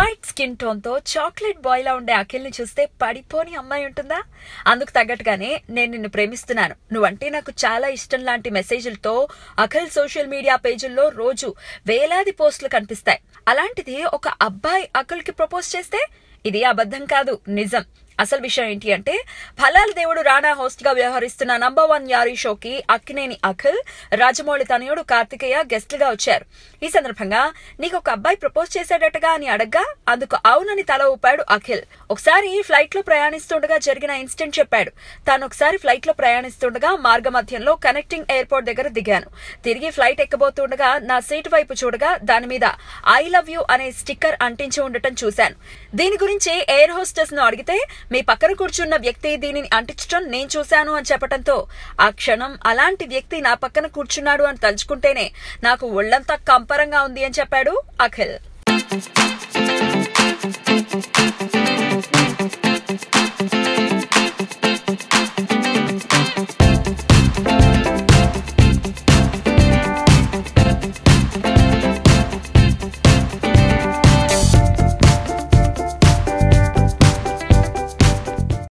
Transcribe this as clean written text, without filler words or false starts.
Bright skin tone తో chocolate boy లా ఉండే అఖిల్ ని చూస్తే పడిపోని అమ్మాయి ఉంటుందా? అందుకు తగ్గట్టుగానే నేను నిన్ను ప్రేమిస్తున్నాను, నువ్వంటే నాకు చాలా ఇష్టం లాంటి మెసేజ్లతో అఖిల్ సోషల్ మీడియా పేజీల్లో రోజు వేలాది పోస్టులు కనిపిస్తాయి. అలాంటిది ఒక అబ్బాయి అఖిల్ కి ప్రపోజ్ చేస్తే ఇది అబద్ధం కాదు, నిజం. అసలు విషయం ఏంటి అంటే, ఫలాల దేవుడు రాణా హోస్ట్ గా వ్యవహరిస్తున్న నంబర్ 1 యారీ షోకి అక్కినేని అఖిల్, రాజమౌళి తనయుడు కార్తికేయ గెస్ట్లుగా వచ్చారు. ఈ సందర్భంగా నీకు ఒక అబ్బాయి ప్రపోజ్ చేశాడటగా అని అడగ్గా అందుకు అవునని తల ఊపాడు అఖిల్. ఒకసారి ఫ్లైట్ లో ప్రయాణిస్తుండగా జరిగిన ఇన్సిడెంట్ చెప్పాడు. తాను ఒకసారి ఫ్లైట్ లో ప్రయాణిస్తుండగా మార్గ మధ్యంలో కనెక్టింగ్ ఎయిర్పోర్ట్ దగ్గర దిగాను. తిరిగి ఫ్లైట్ ఎక్కబోతుండగా నా సీటు వైపు చూడగా దాని మీద ఐ లవ్ యూ అనే స్టిక్కర్ అంటించి ఉండటం చూశాను. దీని గురించి ఎయిర్ హోస్టెస్ ను అడిగితే మీ పక్కన కూర్చున్న వ్యక్తి దీనిని అంటించడం నేను చూశాను అని చెప్పడంతో ఆ క్షణం అలాంటి వ్యక్తి నా పక్కన కూర్చున్నాడు అని తలుచుకుంటేనే నాకు ఒళ్లంతా కంపరంగా ఉంది అని చెప్పాడు అఖిల్.